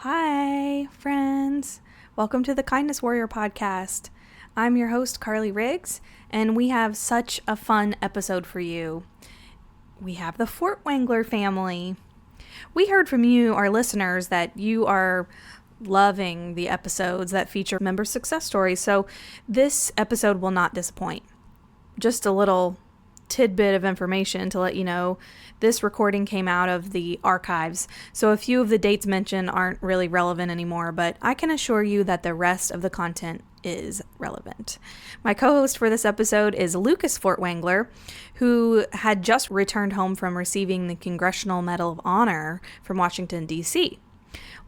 Hi, friends. Welcome to the Kindness Warrior podcast. I'm your host, Carly Riggs, and we have such a fun episode for you. We have the Fortwengler family. We heard from you, our listeners, that you are loving the episodes that feature member success stories, so this episode will not disappoint. Just a little tidbit of information to let you know, this recording came out of the archives, so a few of the dates mentioned aren't really relevant anymore, but I can assure you that the rest of the content is relevant. My co-host for this episode is Lucas Fortwengler, who had just returned home from receiving the Congressional Medal of Honor from Washington, D.C.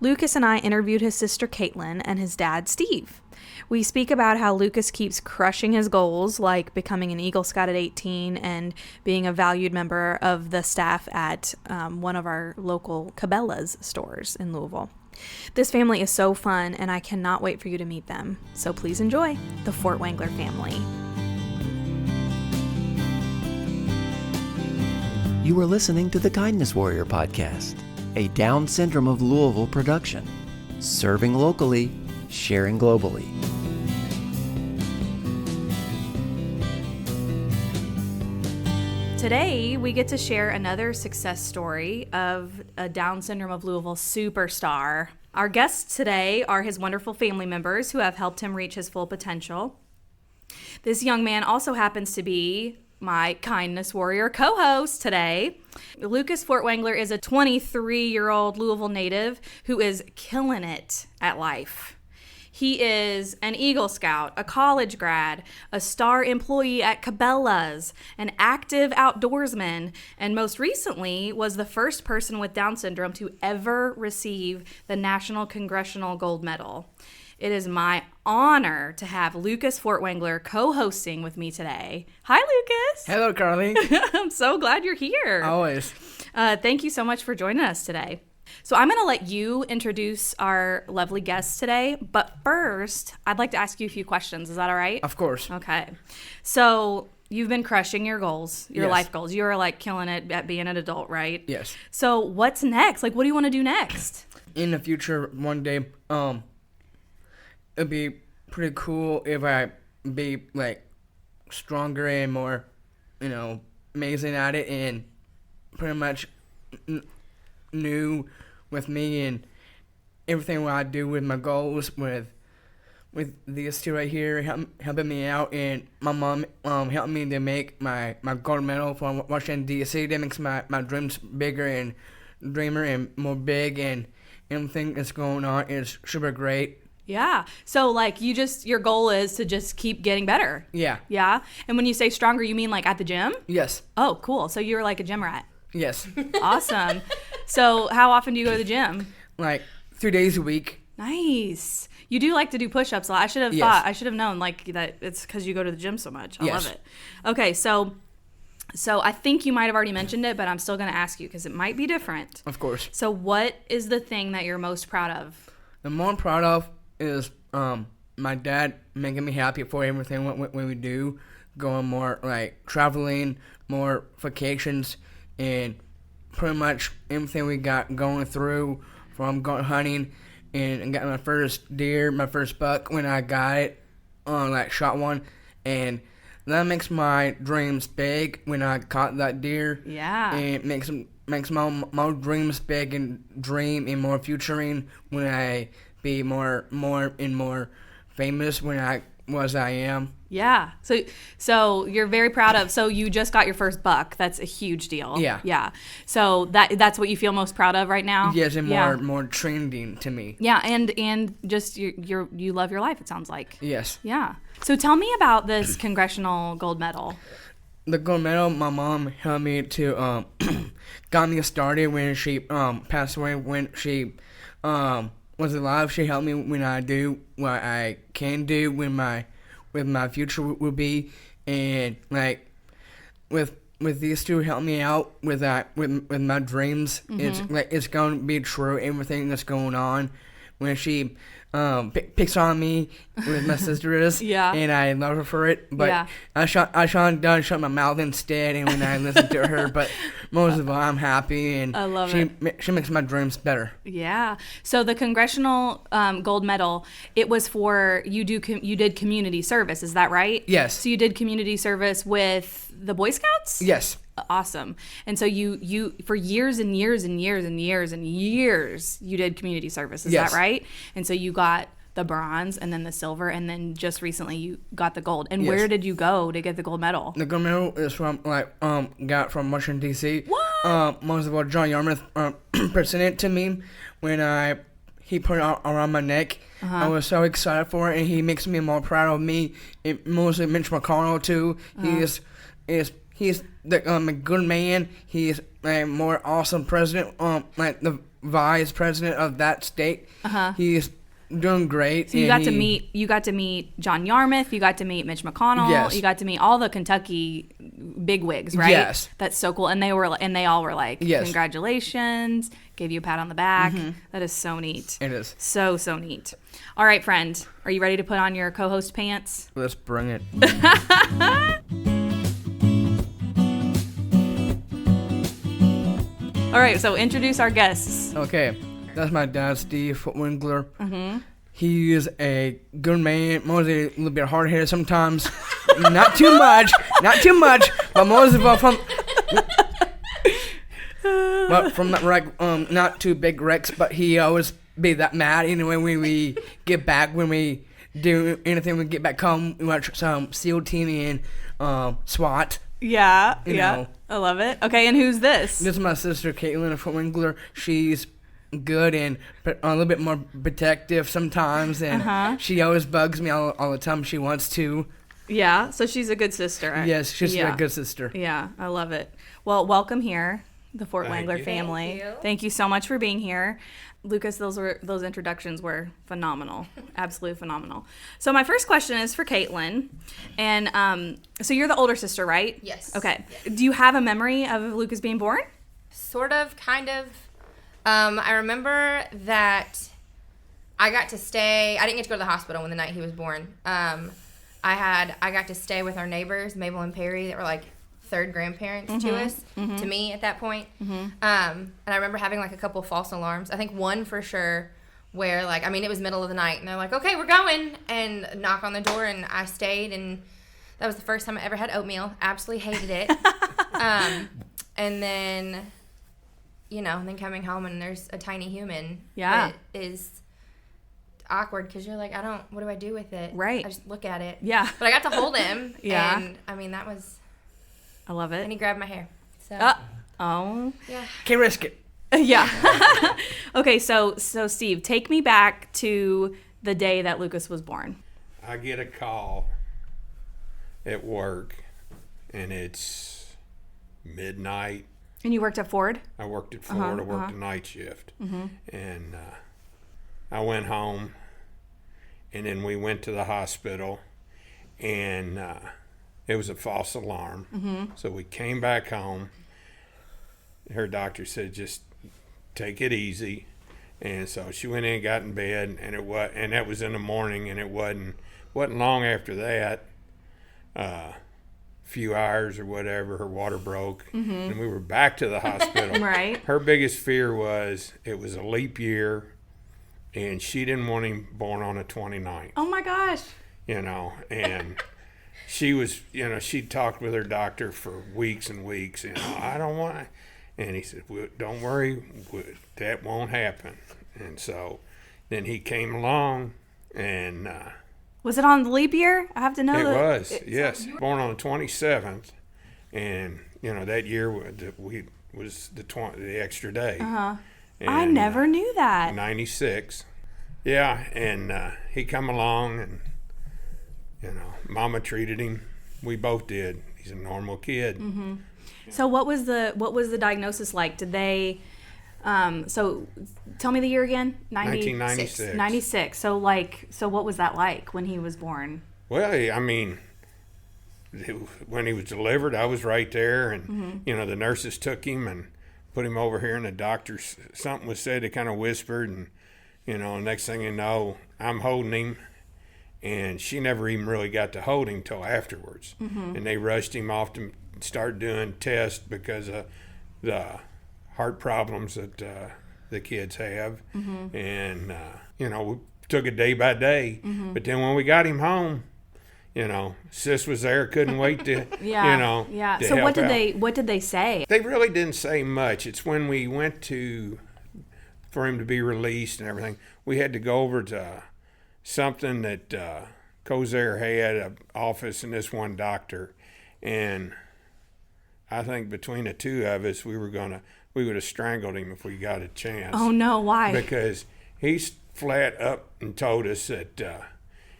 Lucas and I interviewed his sister Kaitlin and his dad Steve. We speak about how Lucas keeps crushing his goals, like becoming an Eagle Scout at 18 and being a valued member of the staff at one of our local Cabela's stores in Louisville. This family is so fun, and I cannot wait for you to meet them. So please enjoy the Fortwengler family. You are listening to the Kindness Warrior podcast, a Down Syndrome of Louisville production, serving locally, sharing globally. Today, we get to share another success story of a Down Syndrome of Louisville superstar. Our guests today are his wonderful family members who have helped him reach his full potential. This young man also happens to be my Kindness Warrior co-host today. Lucas Fortwengler is a 23-year-old Louisville native who is killing it at life. He is an Eagle Scout, a college grad, a star employee at Cabela's, an active outdoorsman, and most recently was the first person with Down syndrome to ever receive the National Congressional Gold Medal. It is my honor to have Lucas Fortwengler co-hosting with me today. Hi, Lucas. Hello, Carly. I'm so glad you're here. Always. Thank you so much for joining us today. So I'm going to let you introduce our lovely guests today, but first, I'd like to ask you a few questions. Is that all right? Of course. Okay. So you've been crushing your goals, your Yes. life goals. You're like killing it at being an adult, right? Yes. So what's next? Like, what do you want to do next? In the future, one day, it'd be pretty cool if I be like stronger and more, amazing at it, and pretty much new with me and everything what I do with my goals with these two right here helping me out, and my mom helped me to make my gold medal from Washington D.C. That makes my dreams bigger and dreamer and more big, and everything that's going on is super great. Yeah. So like your goal is to just keep getting better. Yeah. Yeah. And when you say stronger, you mean like at the gym? Yes. Oh, cool. So you're like a gym rat. Yes. Awesome. So how often do you go to the gym? Like 3 days a week. Nice. You do like to do push-ups. I should have Yes. I should have known like that it's because you go to the gym so much. I Yes. love it. Okay, so I think you might have already mentioned it, but I'm still going to ask you because it might be different. Of course. So what is the thing that you're most proud of? The more I'm proud of is my dad making me happy for everything when we do, going more like traveling, more vacations, and pretty much everything we got going through, from going hunting and got my first deer, my first buck when I got it, shot one, and that makes my dreams big when I caught that deer. Yeah. And it makes my dreams big and dream and more futuring when I be more and more famous when I am. Yeah. So you're very proud of. So you just got your first buck. That's a huge deal. Yeah. Yeah. So that's what you feel most proud of right now. Yes, and Yeah. more trending to me. Yeah, and just you love your life. It sounds like. Yes. Yeah. So tell me about this Congressional Gold Medal. The gold medal, my mom helped me to got me started when she passed away. When she was alive, she helped me when I do what I can do when my future will be, and like with these two help me out with that with my dreams. Mm-hmm. It's going to be true, everything that's going on when she picks on me with my sister is. Yeah. And I love her for it. But Yeah. I shut my mouth instead, and when I listen to her. But most of all, I'm happy, and I love she makes my dreams better. Yeah. So the congressional gold medal, it was for you did community service. Is that right? Yes. So you did community service with the Boy Scouts? Yes. Awesome. And so you for years and years and years and years and years you did community service. Is Yes. that right? And so you got the bronze and then the silver and then just recently you got the gold. And Yes. where did you go to get the gold medal? The gold medal is from got from Washington D.C. What? Most of all, John Yarmouth presented it to me when he put it around my neck. I was so excited for it, and he makes me more proud of me. It mostly Mitch McConnell too. He's a good man. He's a more awesome president. Like the vice president of that state. He's doing great. So you got to meet John Yarmouth. You got to meet Mitch McConnell. Yes. You got to meet all the Kentucky bigwigs, right? Yes. That's so cool. And they all were like, Yes. Congratulations. Gave you a pat on the back. That is so neat. It is. So neat. All right, friend. Are you ready to put on your co-host pants? Let's bring it. All right, so introduce our guests. Okay, that's my dad, Steve Fortwengler. He is a good man, mostly a little bit hard-headed sometimes. Not too much, but most of all from not too big wrecks, but he always be that mad. Anyway, when we get back, when we do anything, we get back home, we watch some SEAL team and SWAT. Yeah, You know. I love it. Okay, and who's this? This is my sister, Kaitlin Fortwengler. She's good and a little bit more protective sometimes, and she always bugs me all the time. She wants to. Yeah, so she's a good sister. Yes, she's a good sister. Yeah, I love it. Well, welcome here, the Fortwengler family. Thank you so much for being here. Lucas, those introductions were phenomenal. Absolutely phenomenal. So my first question is for Kaitlin. And so you're the older sister, right? Yes. Okay. Yes. Do you have a memory of Lucas being born? Sort of, kind of. I remember that I got to stay. I didn't get to go to the hospital when the night he was born. I got to stay with our neighbors, Mabel and Perry, that were like third grandparents to us, to me at that point. And I remember having like a couple false alarms. I think one for sure where it was middle of the night and they're like, okay, we're going, and knock on the door, and I stayed, and that was the first time I ever had oatmeal. Absolutely hated it. And then, coming home and there's a tiny human. Yeah. That is awkward because you're like, what do I do with it? Right. I just look at it. Yeah. But I got to hold him. Yeah. And that was... I love it. And he grabbed my hair. So Oh. yeah. Can't risk it. Yeah. Okay, so Steve, take me back to the day that Lucas was born. I get a call at work, and it's midnight. And you worked at Ford? I worked at Ford. I worked a night shift. And I went home, and then we went to the hospital, and it was a false alarm. So we came back home. Her doctor said, just take it easy. And so she went in and got in bed, and that was in the morning, and it wasn't long after that, few hours or whatever, her water broke, and we were back to the hospital. Right. Her biggest fear was it was a leap year, and she didn't want him born on the 29th. Oh my gosh. And she was, she talked with her doctor for weeks and weeks, I don't want to. And he said, well, don't worry, that won't happen. And so then he came along, and Was it on the leap year? I have to know it that. was, yes. Born on the 27th, and, that year was the extra day. I never knew that. 96. Yeah, and he come along, and, Mama treated him. We both did. He's a normal kid. So what was the diagnosis like? Did they so tell me the year again? 1996. 96. So what was that like when he was born? Well, when he was delivered, I was right there, and the nurses took him and put him over here, and the doctors, something was said, they kind of whispered, and Next thing you know, I'm holding him, and she never even really got to hold him till afterwards. And they rushed him off to start doing tests because of the heart problems that the kids have. And, we took it day by day. But then when we got him home, Sis was there, couldn't wait to, to So help what did they say? They really didn't say much. It's when we went for him to be released and everything, we had to go over to something that Kozair had, an office and this one doctor. And I think between the two of us, we would have strangled him if we got a chance. Oh, no, why? Because he's flat up and told us that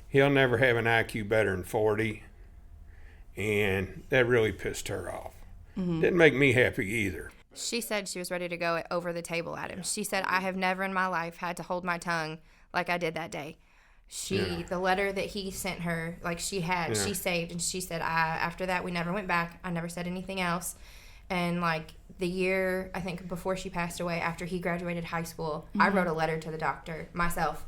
he'll never have an IQ better than 40, and that really pissed her off. Didn't make me happy either. She said she was ready to go over the table at him. She said, I have never in my life had to hold my tongue like I did that day. The letter that he sent her, she saved, and she said, after that, we never went back. I never said anything else. And, the year, I think, before she passed away, after he graduated high school, I wrote a letter to the doctor myself.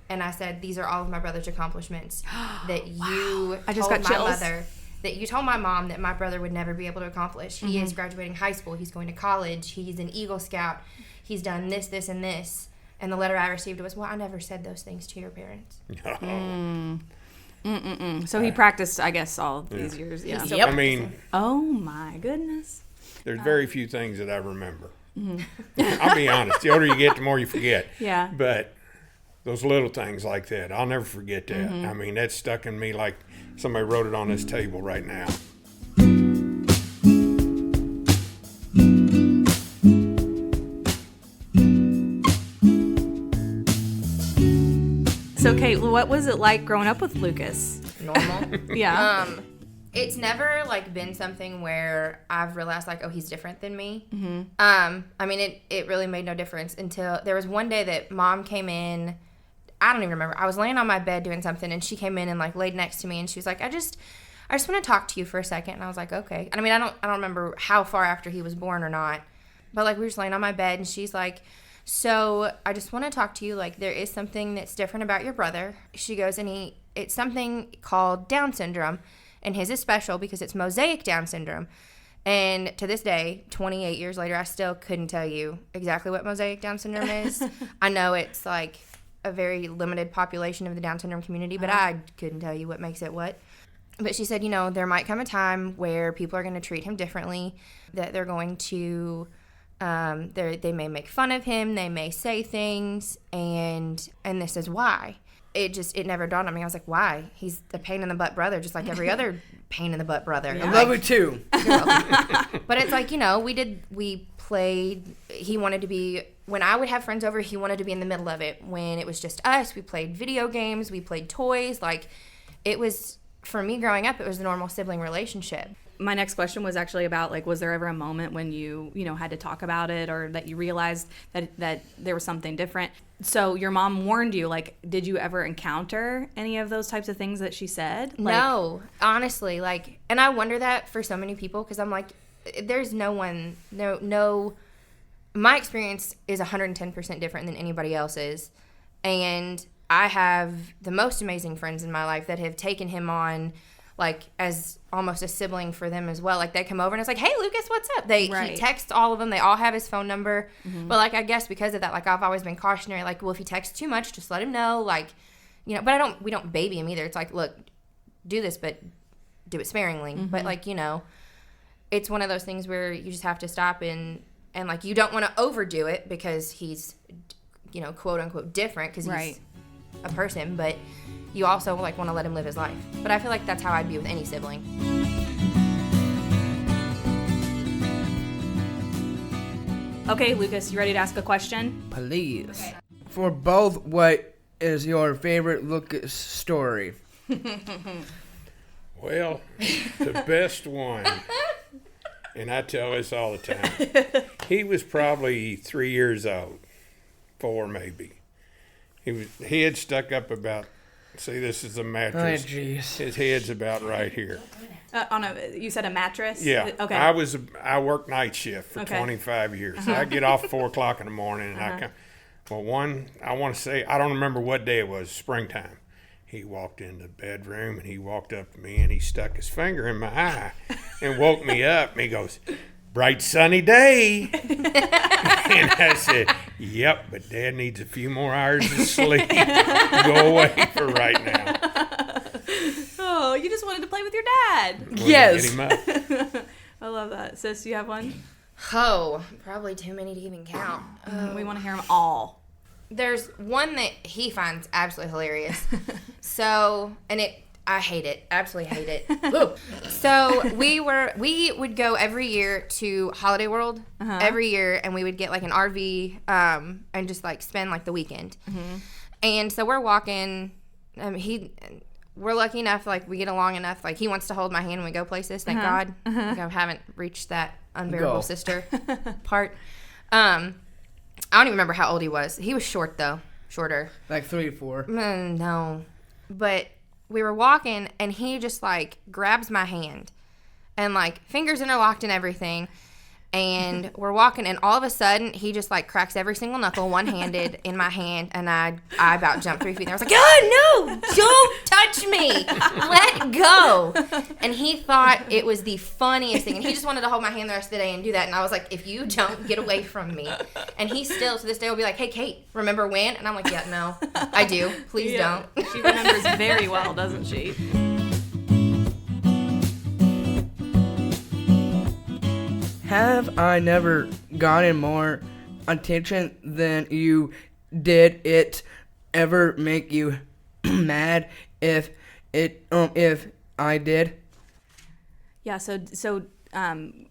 And I said, these are all of my brother's accomplishments that you told my mother, that you told my mom that my brother would never be able to accomplish. He is graduating high school. He's going to college. He's an Eagle Scout. He's done this, this, and this. And the letter I received was, well, I never said those things to your parents. So he practiced, I guess, all these years. Yeah. I mean, oh my goodness. There's very few things that I remember. I'll be honest. The older you get, the more you forget. Yeah. But those little things like that, I'll never forget that. I mean, that's stuck in me like somebody wrote it on this table right now. So, Kate, what was it like growing up with Lucas? Normal. Yeah. It's never been something where I've realized he's different than me. I mean, it really made no difference until there was one day that Mom came in. I don't even remember. I was laying on my bed doing something, and she came in and laid next to me, and she was like, I just want to talk to you for a second. And I was like, okay. And I mean, I don't remember how far after he was born or not, but we were just laying on my bed, and she's like, so I just want to talk to you. There is something that's different about your brother. She goes, and it's something called Down syndrome, and his is special because it's mosaic Down syndrome. And to this day, 28 years later, I still couldn't tell you exactly what mosaic Down syndrome is. I know it's a very limited population of the Down syndrome community, but I couldn't tell you what makes it what. But she said, there might come a time where people are going to treat him differently, that they're going to, they may make fun of him, they may say things, and this is why. It never dawned on me. I was like, why? He's the pain in the butt brother, just like every other pain in the butt brother. I love it too. But it's we played, he wanted to be, when I would have friends over, he wanted to be in the middle of it. When it was just us, we played video games, we played toys. It was, for me growing up, it was the normal sibling relationship. My next question was actually about, was there ever a moment when you had to talk about it, or that you realized that there was something different? So your mom warned you, did you ever encounter any of those types of things that she said? No, honestly, and I wonder that for so many people, because I'm there's no one, no, my experience is 110% different than anybody else's, and I have the most amazing friends in my life that have taken him on as almost a sibling for them as well. They come over and it's hey, Lucas, what's up? He texts all of them. They all have his phone number. But I guess because of that, I've always been cautionary. Well, if he texts too much, just let him know. But we don't baby him either. It's look, do this, but do it sparingly. But it's one of those things where you just have to stop and you don't want to overdo it because he's, quote unquote different because he's a person, but you also want to let him live his life. But I feel that's how I'd be with any sibling. Okay, Lucas, you ready to ask a question? Please. Okay. For both, what is your favorite Lucas story? Well, the best one, and I tell this all the time, he was probably 3 years old, 4 maybe. His head stuck up about, see, this is a mattress. Oh, jeez. His head's about right here. You said a mattress? Yeah. Okay. I worked night shift for 25 years. I get off 4 o'clock in the morning, and I come. Well, I want to say, I don't remember what day it was, springtime. He walked in the bedroom, and he walked up to me, and he stuck his finger in my eye and woke me up. And he goes, bright sunny day. And I said, yep, but Dad needs a few more hours of sleep. Go away for right now. Oh, you just wanted to play with your dad. Yes. Get him up. I love that. Sis, you have one? Oh, probably too many to even count. We want to hear them all. There's one that he finds absolutely hilarious. So, I hate it. Absolutely hate it. So we would go every year to Holiday World every year, and we would get like an RV and just like spend like the weekend. And so we're walking. We're lucky enough, like we get along enough. Like he wants to hold my hand when we go places. Thank God. Like, I haven't reached that unbearable sister part. I don't even remember how old he was. He was short though, shorter. Like 3 or 4. No, but we were walking, and he just like grabs my hand, and like fingers interlocked and everything. And we're walking, and all of a sudden, he just like cracks every single knuckle one-handed in my hand, and I about jumped 3 feet. And I was like, "Oh no! Don't touch me! Let go!" And he thought it was the funniest thing, and he just wanted to hold my hand the rest of the day and do that. And I was like, "If you don't get away from me," and he still to this day will be like, "Hey, Kate, remember when?" And I'm like, "Yeah, no, I do. Please don't." She remembers very well, doesn't she? Have I never gotten more attention than you? Did it ever make you mad if I did? Yeah, so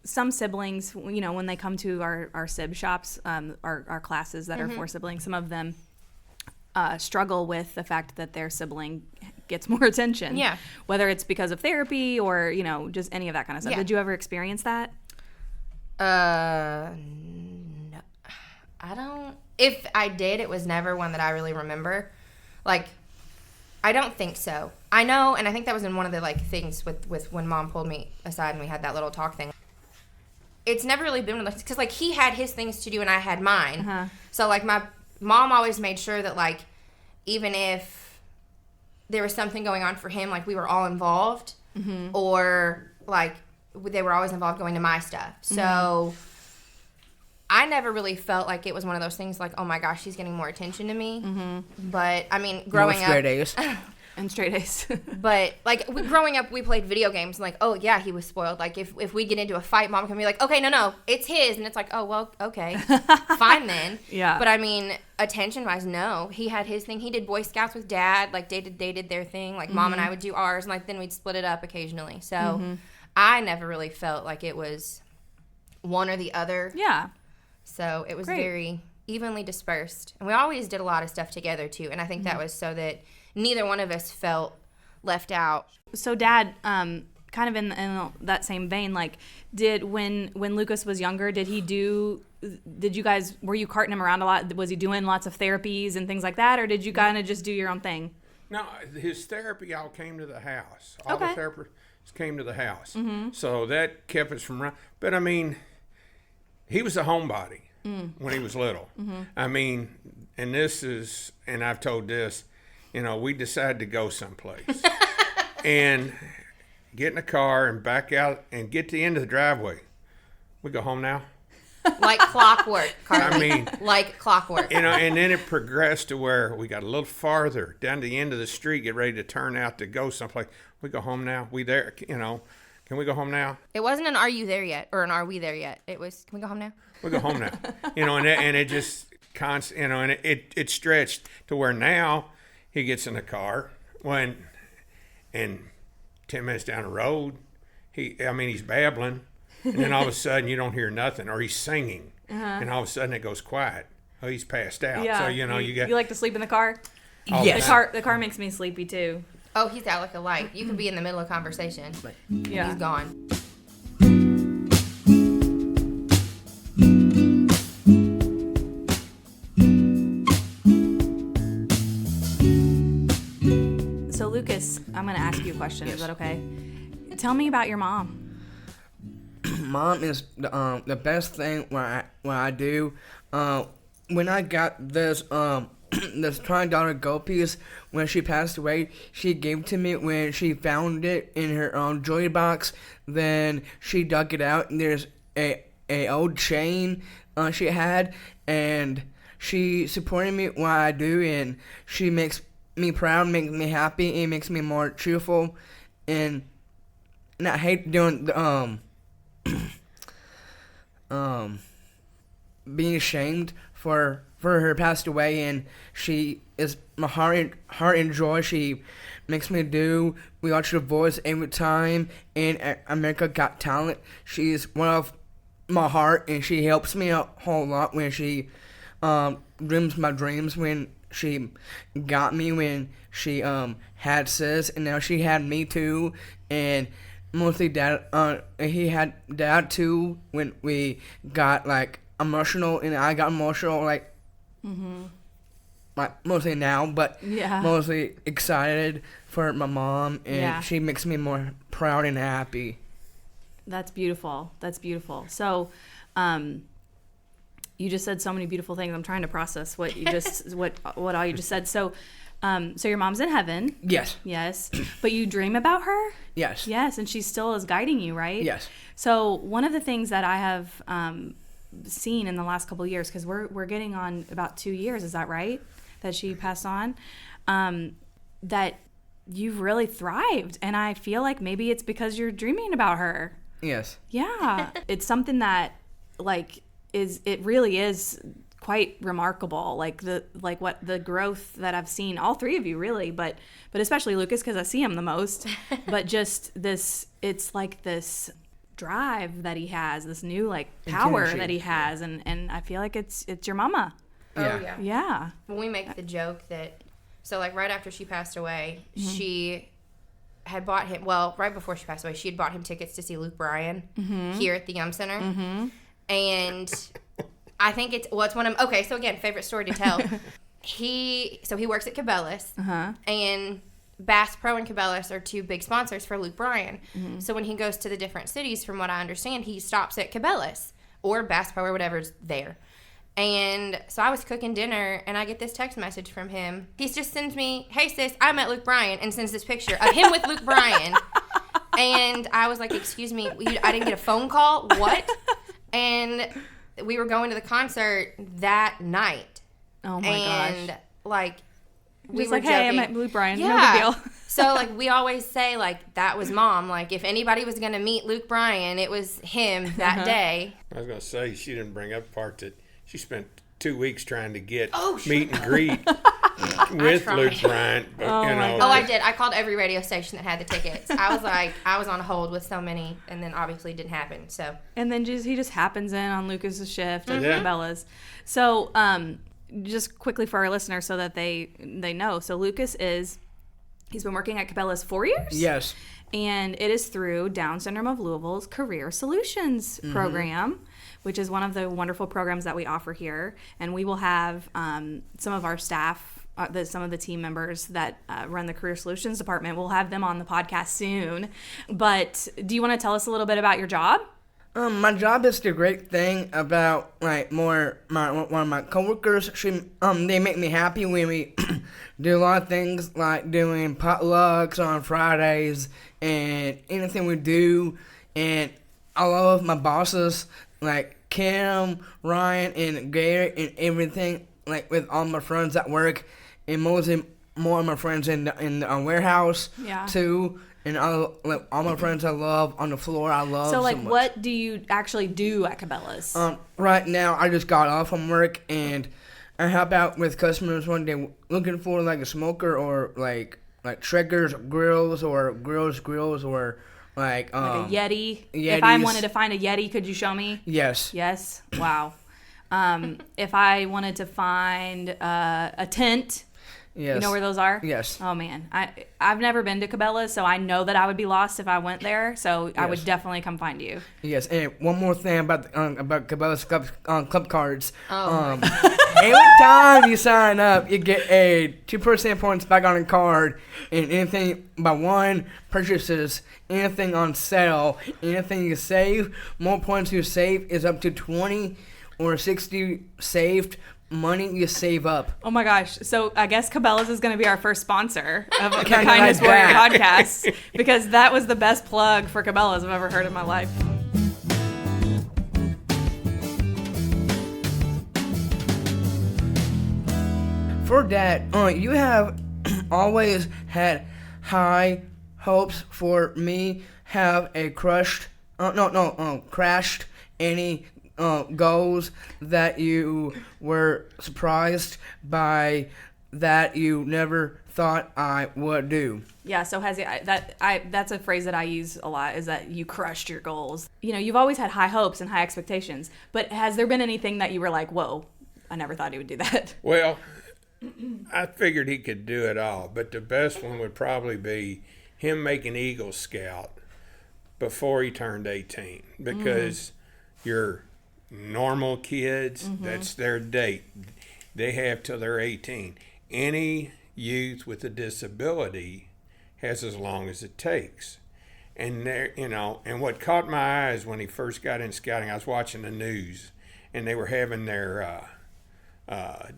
some siblings, you know, when they come to our sib shops, our classes that are for siblings, some of them struggle with the fact that their sibling gets more attention. Yeah. Whether it's because of therapy or, you know, just any of that kind of stuff. Yeah. Did you ever experience that? No. I don't. If I did, it was never one that I really remember. Like, I don't think so. I know, and I think that was in one of the like things with when Mom pulled me aside and we had that little talk thing. It's never really been one of those, because like he had his things to do and I had mine. So like my mom always made sure that like even if there was something going on for him, like we were all involved, or like they were always involved going to my stuff. So I never really felt like it was one of those things like, oh my gosh, she's getting more attention to me. But I mean, growing Straight up, A's. And straight A's. but like growing up, we played video games and like, oh yeah, he was spoiled. Like if we get into a fight, Mom can be like, okay, no, it's his, and it's like, oh well, okay, fine then. Yeah. But I mean, attention wise, no, he had his thing. He did Boy Scouts with Dad. Like they did their thing. Like Mom and I would do ours, and like then we'd split it up occasionally. So I never really felt like it was one or the other. Yeah. So it was Great. very evenly dispersed. And we always did a lot of stuff together, too. And I think that was so that neither one of us felt left out. So Dad, kind of in that same vein, like, when Lucas was younger, were you carting him around a lot? Was he doing lots of therapies and things like that? Or did you kind of just do your own thing? No, his therapy all came to the house. All the therapists came to the house. So that kept us from running. But, I mean, he was a homebody when he was little. I mean, and I've told this, you know, we decided to go someplace and get in a car and back out and get to the end of the driveway. We go home now. Like clockwork, Carly. I mean, like clockwork. you know, and then it progressed to where we got a little farther down to the end of the street, get ready to turn out to go someplace. We go home now. We there, you know. Can we go home now? It wasn't an "Are you there yet?" or an "Are we there yet?" It was, "Can we go home now?" We go home now. You know, and it just constant. You know, and it stretched to where now he gets in the car and 10 minutes down the road, he's babbling, and then all of a sudden you don't hear nothing, or he's singing, and all of a sudden it goes quiet. Oh, he's passed out. Yeah. So you know you like to sleep in the car? Yes. The car makes me sleepy too. Oh, he's out like a light. You could be in the middle of conversation, but Yeah. he's gone. So Lucas, I'm going to ask you a question. Is that okay? Tell me about your mom. Mom is the best thing when I do. when I got this this $20 gold piece when she passed away, she gave to me when she found it in her jewelry box. Then she dug it out, and there's a old chain she had, and she supported me what I do, and she makes me proud, makes me happy, and makes me more cheerful, and I hate doing the being ashamed for her passed away, and she is my heart and joy. She makes me do. We watch The Voice every time, and America Got Talent. She's one of my heart, and she helps me a whole lot when she dreams my dreams. When she got me, when she had sis, and now she had me too, and mostly dad. He had dad too when we got like emotional, and I got emotional like. Mm-hmm. Like mostly now, but mostly excited for my mom, and she makes me more proud and happy. That's beautiful. That's beautiful. So, you just said so many beautiful things. I'm trying to process what you just what all you just said. So, so your mom's in heaven. Yes. Yes. But you dream about her. Yes. Yes, and she still is guiding you, right? Yes. So one of the things that I have seen in the last couple of years, because we're getting on about 2 years, is that right? That she passed on, that you've really thrived, and I feel like maybe it's because you're dreaming about her. Yes. Yeah. It's something that it really is quite remarkable, what the growth that I've seen, all three of you really, but especially Lucas, because I see him the most, but just this, it's like this drive that he has, this new power that he has, and I feel like it's your mama. Oh, yeah. Yeah. When we make the joke that, so right after she passed away, she had bought him, right before she passed away, she had bought him tickets to see Luke Bryan here at the Yum Center. And I think it's one of, okay, so again, favorite story to tell. He works at Cabela's, and Bass Pro and Cabela's are two big sponsors for Luke Bryan. So when he goes to the different cities, from what I understand, he stops at Cabela's or Bass Pro or whatever's there. And so I was cooking dinner, and I get this text message from him. He just sends me, "Hey, sis, I met Luke Bryan," and sends this picture of him with Luke Bryan. And I was like, "Excuse me, I didn't get a phone call? What?" And we were going to the concert that night. Oh, my gosh. And, we were joking. Hey, I met Luke Bryan. Yeah. No big deal. So, we always say, that was Mom. If anybody was going to meet Luke Bryan, it was him that day. I was going to say, she didn't bring up the part that she spent 2 weeks trying to get meet and greet with Luke Bryan. But, I did. I called every radio station that had the tickets. I was on hold with so many, and then obviously it didn't happen. So. And then he just happens in on Lucas's shift at Cabela's. So, just quickly for our listeners so that they know. So Lucas he's been working at Cabela's 4 years? Yes. And it is through Down Syndrome of Louisville's Career Solutions program, which is one of the wonderful programs that we offer here. And we will have some of our staff, some of the team members that run the Career Solutions department, we'll have them on the podcast soon. But do you want to tell us a little bit about your job? My job is the great thing about one of my coworkers. They make me happy when we do a lot of things like doing potlucks on Fridays and anything we do. And I love my bosses like Kim, Ryan, and Gary, and everything. With all my friends at work, and mostly more of my friends in the warehouse too. And all my friends I love on the floor, I love so much. What do you actually do at Cabela's? Right now, I just got off from work, and I help out with customers when they're looking for a smoker or triggers, grills, or grills, or a Yeti. Yetis. If I wanted to find a Yeti, could you show me? Yes. Yes? Wow. If I wanted to find a tent... Yes. You know where those are? Yes. Oh, man. I've never been to Cabela, so I know that I would be lost if I went there, so I would definitely come find you. Yes, and one more thing about Cabela's club cards. Oh, every time you sign up, you get a 2% points back on a card, and anything by one purchases, anything on sale, anything you save, more points you save is up to 20 or 60 saved money you save up. Oh my gosh. So I guess Cabela's is going to be our first sponsor of the Kinda Kindness like Warrior that. podcast, because that was the best plug for Cabela's I've ever heard in my life. For that, you have always had high hopes for me. Have a crashed any goals that you were surprised by that you never thought I would do. Yeah, so that's a phrase that I use a lot, is that you crushed your goals. You know, you've always had high hopes and high expectations, but has there been anything that you were like, whoa, I never thought he would do that? Well, I figured he could do it all, but the best one would probably be him making Eagle Scout before he turned 18, because your normal kids, that's their date. They have till they're 18. Any youth with a disability has as long as it takes. And there, you know, and what caught my eyes when he first got in scouting, I was watching the news, and they were having their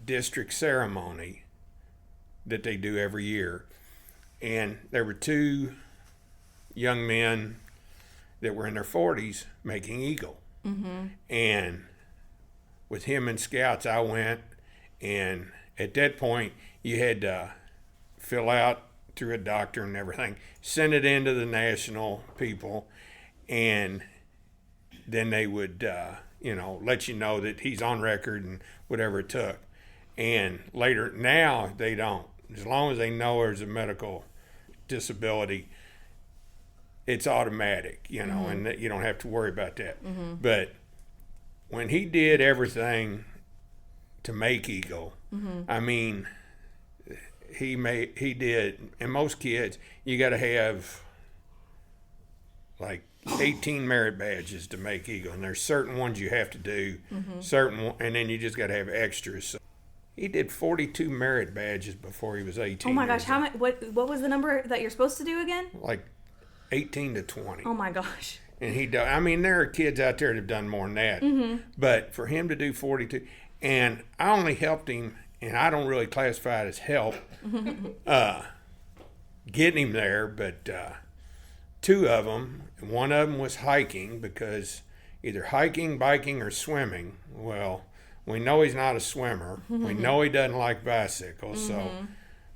district ceremony that they do every year, and there were two young men that were in their 40s making Eagle. And with him in Scouts, I went, and at that point you had to fill out through a doctor and everything, send it into the national people, and then they would let you know that he's on record and whatever it took. And later, now they don't. As long as they know there's a medical disability, it's automatic, and that you don't have to worry about that. But when he did everything to make Eagle, I mean, he did, and most kids, you got to have like 18 merit badges to make Eagle, and there's certain ones you have to do, and then you just got to have extras. So he did 42 merit badges before he was 18. Oh my gosh, how much? What was the number that you're supposed to do again? Like 18 to 20. Oh my gosh. And he done, I mean, there are kids out there that have done more than that. But for him to do 42, and I only helped him, and I don't really classify it as help, getting him there, but two of them, one of them was hiking, because either hiking, biking, or swimming. Well, we know he's not a swimmer. We know he doesn't like bicycles. So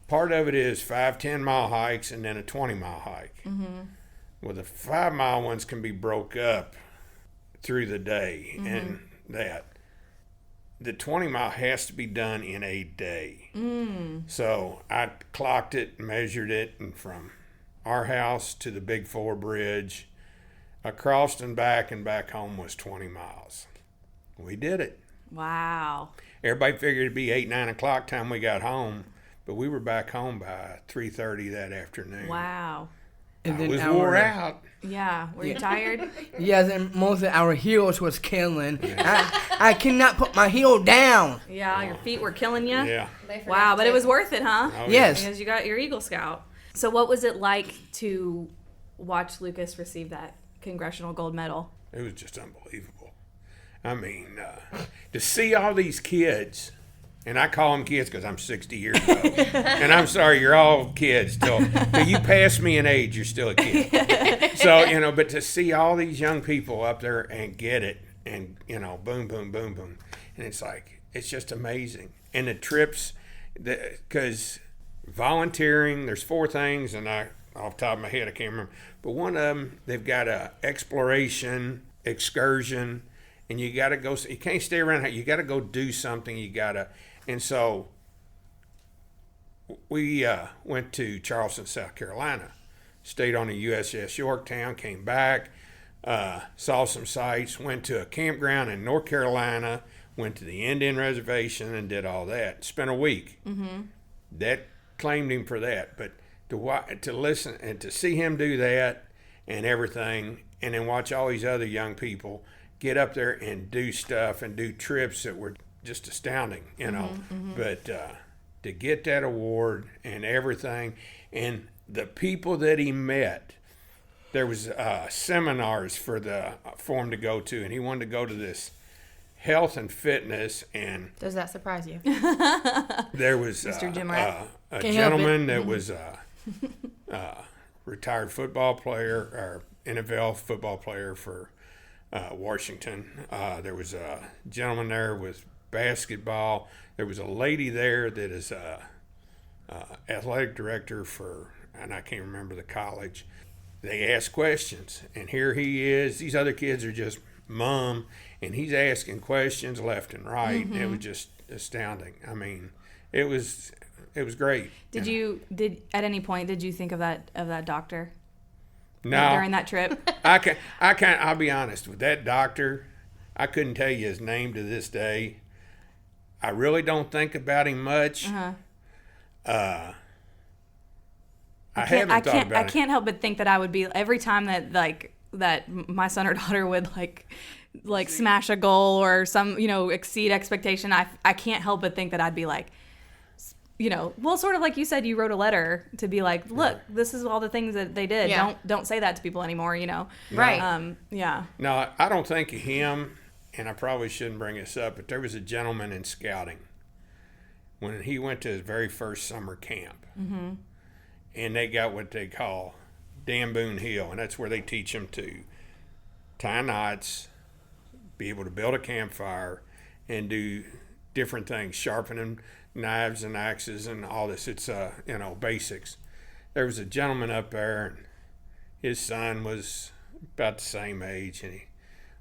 part of it is 5 10-mile hikes and then a 20-mile hike. Well, the 5-mile ones can be broke up through the day, and that. The 20-mile has to be done in a day. So I clocked it, measured it, and from our house to the Big Four Bridge, across and back home was 20 miles. We did it. Wow. Everybody figured it'd be 8, 9 o'clock time we got home, but we were back home by 3:30 that afternoon. Wow. And I was wore out. Yeah. Were you tired? Yes, and most of our heels was killing. I cannot put my heel down. Yeah, your feet were killing you? Yeah. Wow, but it was worth it, huh? Oh, Yes. Because you got your Eagle Scout. So what was it like to watch Lucas receive that Congressional Gold Medal? It was just unbelievable. I mean, to see all these kids, and I call them kids because I'm 60 years old, and I'm sorry, you're all kids till you pass me in age, you're still a kid. So, but to see all these young people up there and get it, and, boom, boom, boom, boom, and it's like, it's just amazing. And the trips, because volunteering, there's 4 things, and off the top of my head, I can't remember, but one of them, they've got a exploration, excursion, and you got to go, you can't stay around, you got to go do something, and so we went to Charleston, South Carolina, stayed on the USS Yorktown, came back, saw some sights, went to a campground in North Carolina, went to the Indian Reservation and did all that. Spent a week. That claimed him for that, but to listen and to see him do that and everything, and then watch all these other young people get up there and do stuff and do trips that were just astounding, But to get that award and everything, and the people that he met, there was seminars for him to go to, and he wanted to go to this health and fitness, and Does that surprise you? there was Mr. Jim Rat. a Can't help gentleman that was a retired football player, or NFL football player for Washington. There was a gentleman there with basketball. There was a lady there that is athletic director for, and I can't remember the college. They ask questions, and here he is. These other kids are just mum, and he's asking questions left and right. It was just astounding. I mean, it was great. Did at any point did you think of that doctor? No. During that trip? I'll be honest with that doctor. I couldn't tell you his name to this day. I really don't think about him much. I can't help but think that I would be every time that my son or daughter would like smash a goal or some, exceed expectation. I can't help but think that I'd be like, well, sort of like you said, you wrote a letter to be like, look, this is all the things that they did. Yeah. Don't say that to people anymore, Right. Yeah. No, I don't think of him, and I probably shouldn't bring this up, but there was a gentleman in scouting when he went to his very first summer camp. And they got what they call Damboon Hill, and that's where they teach them to tie knots, be able to build a campfire, and do different things, sharpening knives and axes and all this. It's basics. There was a gentleman up there, and his son was about the same age, and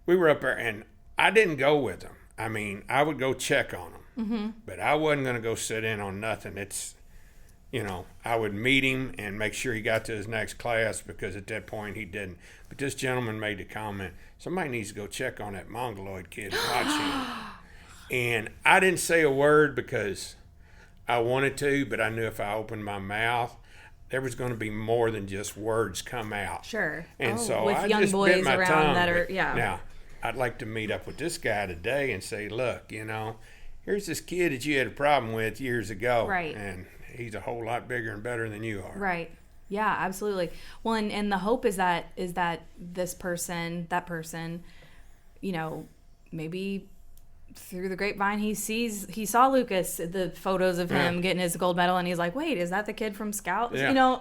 we were up there, and I didn't go with him. I mean, I would go check on him, but I wasn't going to go sit in on nothing. It's I would meet him and make sure he got to his next class, because at that point he didn't. But this gentleman made the comment, somebody needs to go check on that Mongoloid kid and watch him. And I didn't say a word because I wanted to, but I knew if I opened my mouth, there was going to be more than just words come out. Sure. And so with I young just boys bit my around tongue. that are, yeah. Now, I'd like to meet up with this guy today and say, look, here's this kid that you had a problem with years ago. Right. And he's a whole lot bigger and better than you are. Right. Yeah, absolutely. Well, and the hope is that that person, maybe through the grapevine he saw Lucas, the photos of him getting his gold medal, and he's like, wait, is that the kid from Scouts? Yeah.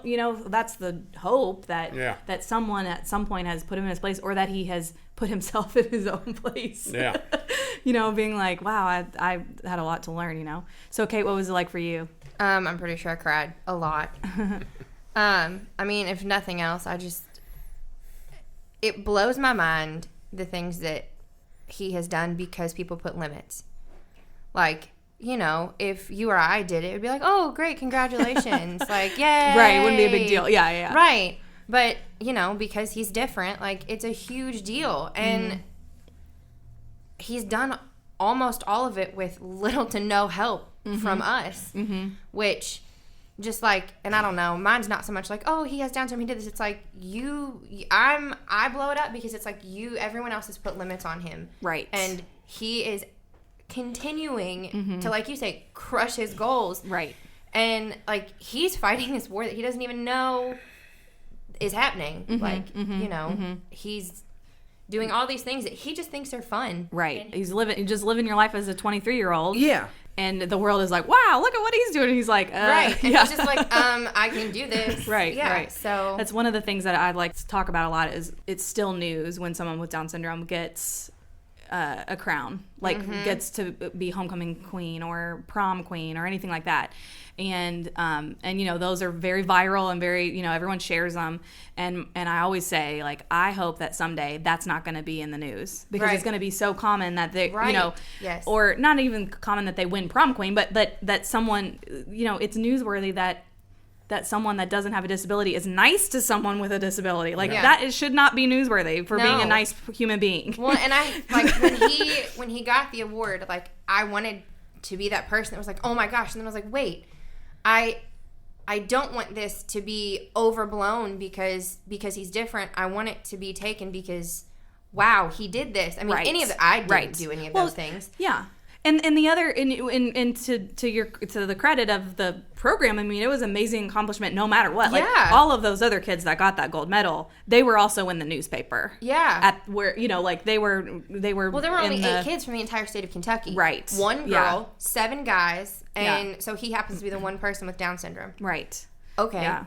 That's the hope that that someone at some point has put him in his place, or that he has put himself in his own place. Yeah. Being like, wow, I had a lot to learn, So Kate, what was it like for you? I'm pretty sure I cried a lot. I mean, if nothing else, it blows my mind, the things that he has done because people put limits. Like, if you or I did it, it'd be like, oh, great, congratulations. Like, yay. Right, it wouldn't be a big deal. Yeah. Right. But, because he's different, it's a huge deal. And he's done almost all of it with little to no help from us, which just and I don't know, mine's not so much like, oh, he has Down syndrome, he did this. It's like I blow it up because it's like everyone else has put limits on him. Right. And he is continuing to, like you say, crush his goals. Right. And he's fighting this war that he doesn't even know is happening. He's doing all these things that he just thinks are fun. Right. He's just living your life as a 23-year-old. Yeah. And the world is like, wow, look at what he's doing. And he's like, right. And he's just like, I can do this. Right. Yeah. Right. So that's one of the things that I like to talk about a lot is it's still news when someone with Down syndrome gets a crown, gets to be homecoming queen or prom queen or anything like that. And those are very viral and very, everyone shares them. And I always say, I hope that someday that's not going to be in the news, because it's going to be so common that they, yes. or not even common that they win prom queen, but that someone, it's newsworthy that someone that doesn't have a disability is nice to someone with a disability. That should not be newsworthy for being a nice human being. Well, and I when he got the award, I wanted to be that person that was like, oh my gosh. And then I was like, wait, I don't want this to be overblown because he's different. I want it to be taken because, wow, he did this. I mean, any of the, I didn't do any of those things. Yeah. And the other, and to the credit of the program, I mean, it was an amazing accomplishment no matter what. Like, Yeah. all of those other kids that got that gold medal, they were also in the newspaper. Yeah. At where, like they were. Well, there were only 8 kids from the entire state of Kentucky. Right. 1 girl, Yeah. 7 guys, and so he happens to be the one person with Down syndrome. Right. Okay. Yeah.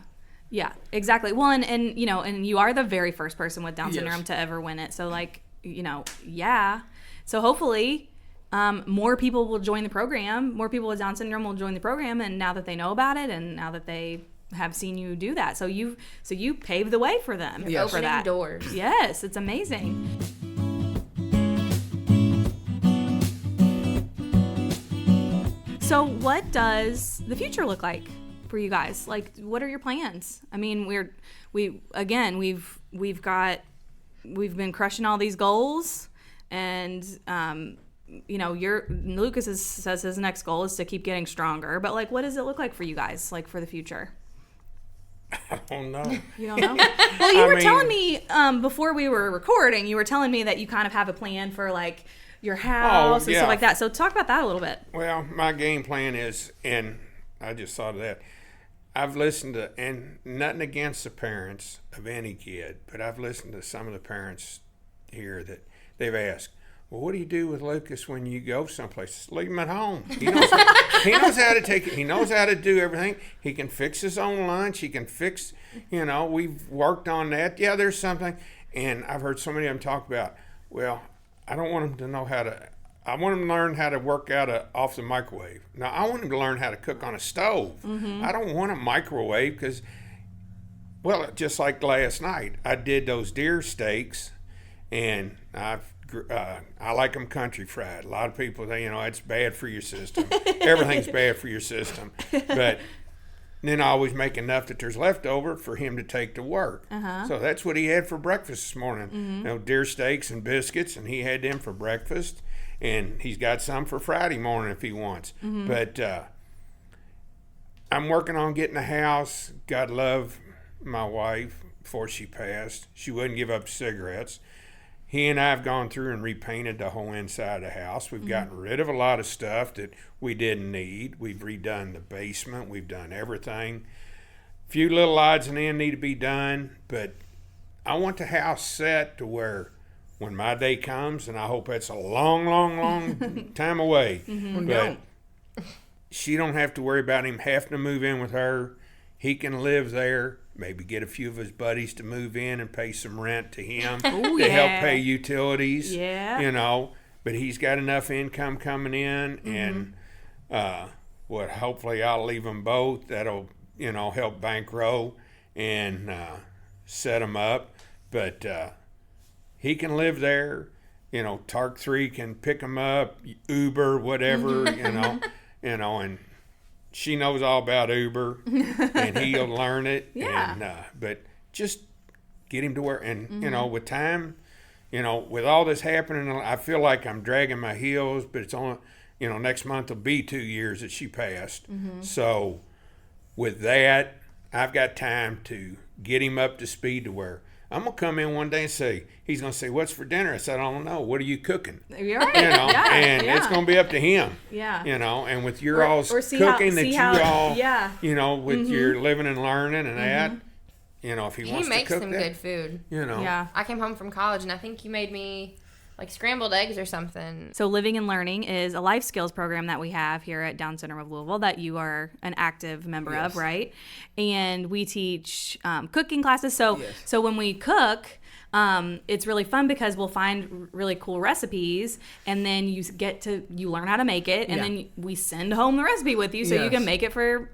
Yeah, exactly. Well, and you are the very first person with Down syndrome to ever win it. So, like, yeah. So hopefully, more people will join the program. More people with Down syndrome will join the program. And now that they know about it, and now that they have seen you do that, so you paved the way for them. You're for opening that. doors. Yes, it's amazing. So, what does the future look like for you guys? Like, what are your plans? I mean, we've been crushing all these goals, and Lucas says his next goal is to keep getting stronger. But like, what does it look like for you guys, like for the future? I don't know. You don't know? Well, you were telling me before we were recording, you were telling me that you kind of have a plan for like your house and stuff like that. So talk about that a little bit. Well, my game plan is, and I just thought of that, I've listened to, and nothing against the parents of any kid, but I've listened to some of the parents here that they've asked, well, what do you do with Lucas when you go someplace? Leave him at home. He knows how to take it. He knows how to do everything. He can fix his own lunch. He can fix, we've worked on that. Yeah, there's something. And I've heard so many of them talk about, well, I don't want him to know how to, I want him to learn how to work out off the microwave. Now, I want him to learn how to cook on a stove. Mm-hmm. I don't want a microwave because, well, just like last night, I did those deer steaks, and I like them country fried. A lot of people say, it's bad for your system. Everything's bad for your system. But then I always make enough that there's leftover for him to take to work. Uh-huh. So that's what he had for breakfast this morning. Mm-hmm. Deer steaks and biscuits, and he had them for breakfast. And he's got some for Friday morning if he wants. Mm-hmm. But I'm working on getting a house. God love my wife before she passed. She wouldn't give up cigarettes. He and I have gone through and repainted the whole inside of the house. We've gotten rid of a lot of stuff that we didn't need. We've redone the basement. We've done everything. A few little odds and ends need to be done, but I want the house set to where when my day comes, and I hope that's a long, long, long time away, but she don't have to worry about him having to move in with her. He can live there. Maybe get a few of his buddies to move in and pay some rent to him to help pay utilities. Yeah. But he's got enough income coming in, and hopefully I'll leave them both. That'll help bankroll and set them up. But he can live there. Tark 3 can pick him up, Uber, whatever. And she knows all about Uber, and he'll learn it. Yeah. And but just get him to where, and with time, with all this happening, I feel like I'm dragging my heels. But it's only, next month will be 2 years that she passed. Mm-hmm. So with that, I've got time to get him up to speed to where I'm gonna come in one day and say, he's gonna say, "What's for dinner?" I said, "I don't know. What are you cooking?" You're right. It's gonna be up to him. Yeah. And with your all's cooking with your living and learning and that, if he wants to cook that. He makes some good food. Yeah. I came home from college and I think you made me like scrambled eggs or something. So Living and Learning is a life skills program that we have here at Down Syndrome of Louisville that you are an active member of, right? And we teach cooking classes. So when we cook, it's really fun because we'll find really cool recipes, and then you learn how to make it, and then we send home the recipe with you so you can make it for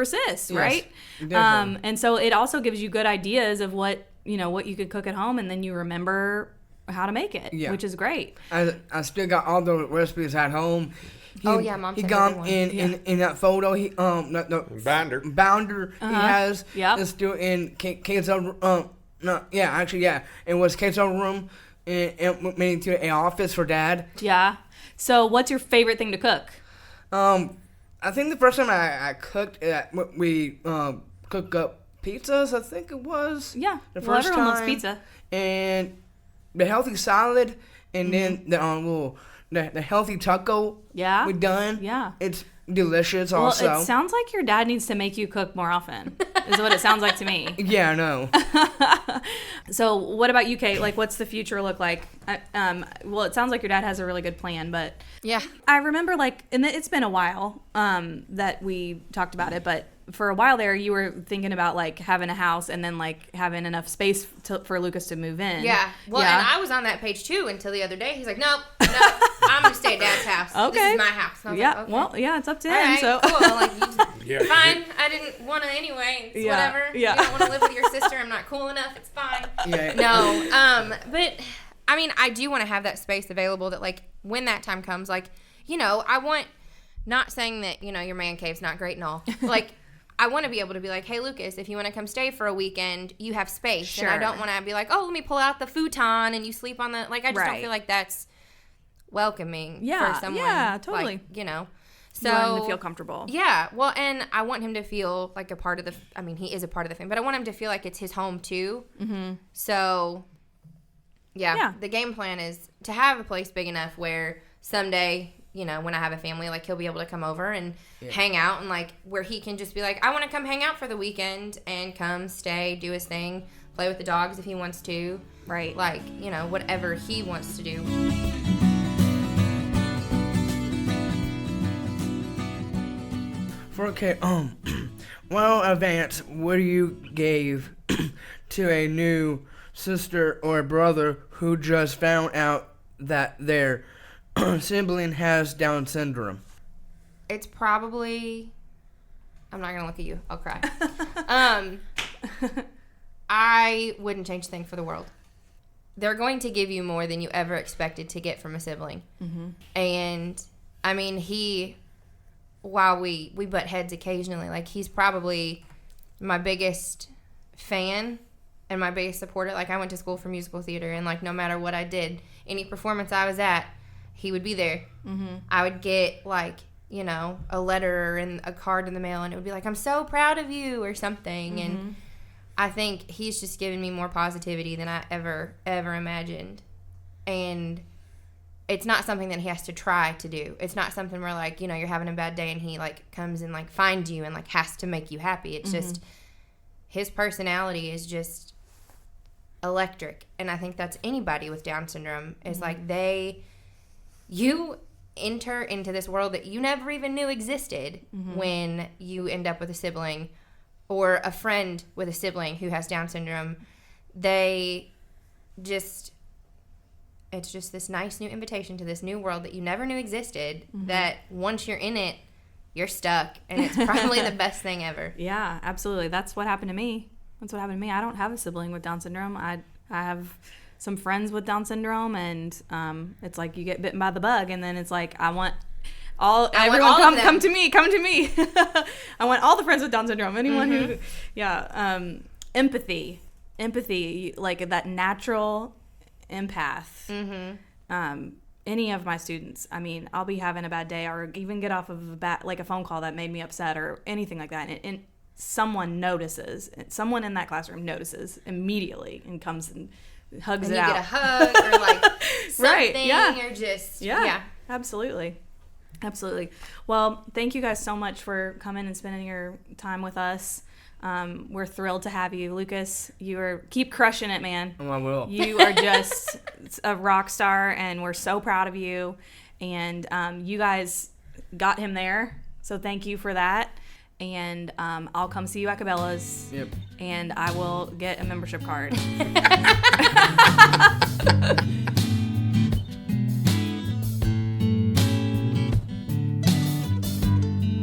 sis, right? Definitely. And so it also gives you good ideas of what you could cook at home, and then you remember how to make it, which is great. I still got all the recipes at home. Mom. He got in that photo. He the binder he has is still in Kate's room. It was Kate's room and made into an office for Dad. Yeah. So what's your favorite thing to cook? I think the first time I cooked, we cooked up pizzas. I think it was. Yeah. The first everyone time. loves pizza. And the healthy salad, and then the the healthy taco Yeah. we done. Yeah. It's delicious Well, also. it sounds like your dad needs to make you cook more often, is what it sounds like to me. Yeah, I know. So what about you, Kate? Like, what's the future look like? Well, it sounds like your dad has a really good plan, but Yeah. I remember, like, and it's been a while that we talked about it, but for a while there, you were thinking about, like, having a house and then, like, having enough space for Lucas to move in. Yeah. Well, Yeah. and I was on that page too until the other day. He's like, nope, I'm going to stay at Dad's house. Okay. This is my house. And I was Yeah, like, okay. well, yeah, it's up to All him, right, so. cool. Like, Yeah. fine. I didn't want to anyway. It's Yeah, whatever. yeah. You don't want to live with your sister. I'm not cool enough. It's fine. Yeah. No. But, I mean, I do want to have that space available that, like, when that time comes, like, you know, I want, not saying that, you know, your man cave's not great and all. Like, I want to be able to be like, hey, Lucas, if you want to come stay for a weekend, you have space. Sure. And I don't want to be like, oh, let me pull out the futon and you sleep on the, like, I just don't Right. feel like that's welcoming Yeah, for someone. yeah, totally. Like, you know. So, You want him to feel comfortable. yeah, well, and I want him to feel like a part of the, I mean, he is a part of the family, but I want him to feel like it's his home too. Mm-hmm. So, yeah, the game plan is to have a place big enough where someday, you know, when I have a family, like, he'll be able to come over and hang out, and, like, where he can just be like, I want to come hang out for the weekend and come stay, do his thing, play with the dogs if he wants to. Right. Like, you know, whatever he wants to do. For okay, well, Vance, what do you give to a new sister or brother who just found out that their sibling has Down syndrome? It's probably, I'm not gonna look at you, I'll cry. I wouldn't change a thing for the world. They're going to give you more than you ever expected to get from a sibling. Mm-hmm. And I mean, while we butt heads occasionally, like, he's probably my biggest fan and my biggest supporter. Like, I went to school for musical theater, and, like, no matter what I did, any performance I was at, he would be there. Mm-hmm. I would get, like, you know, a letter and a card in the mail, and it would be like, I'm so proud of you or something. Mm-hmm. And I think he's just given me more positivity than I ever imagined. And it's not something that he has to try to do. It's not something where, like, you know, you're having a bad day and he, like, comes and, like, finds you and, like, has to make you happy. It's just, his personality is just electric. And I think that's anybody with Down syndrome is, like, you enter into this world that you never even knew existed when you end up with a sibling or a friend with a sibling who has Down syndrome. It's just this nice new invitation to this new world that you never knew existed, that once you're in it, you're stuck, and it's probably the best thing ever. Yeah, absolutely. That's what happened to me. I don't have a sibling with Down syndrome. I have some friends with Down syndrome, and it's like you get bitten by the bug, and then it's like, I want everyone come to me. I want all the friends with Down syndrome. Anyone who, empathy, like that natural empath. Any of my students, I mean, I'll be having a bad day or even get off of a phone call that made me upset or anything like that, and someone notices. Someone in that classroom notices immediately and comes and hugs it out. And you get a hug or, like, something, right, yeah. or just, yeah. Absolutely. Well, thank you guys so much for coming and spending your time with us. We're thrilled to have you. Lucas, keep crushing it, man. Oh, I will. You are just a rock star, and we're so proud of you. And you guys got him there, so thank you for that. And I'll come see you at Cabela's. Yep. And I will get a membership card.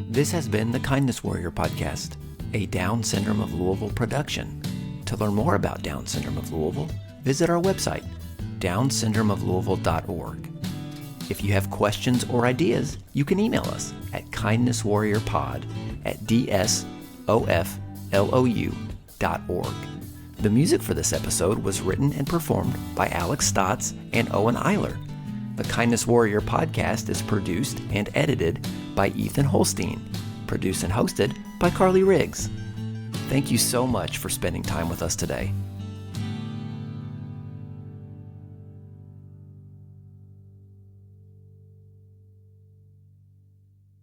This has been the Kindness Warrior Podcast, a Down Syndrome of Louisville production. To learn more about Down Syndrome of Louisville, visit our website, downsyndromeoflouisville.org. If you have questions or ideas, you can email us at kindnesswarriorpod@dsoflou.org. The music for this episode was written and performed by Alex Stotts and Owen Eiler. The Kindness Warrior Podcast is produced and edited by Ethan Holstein, produced and hosted by Carly Riggs. Thank you so much for spending time with us today.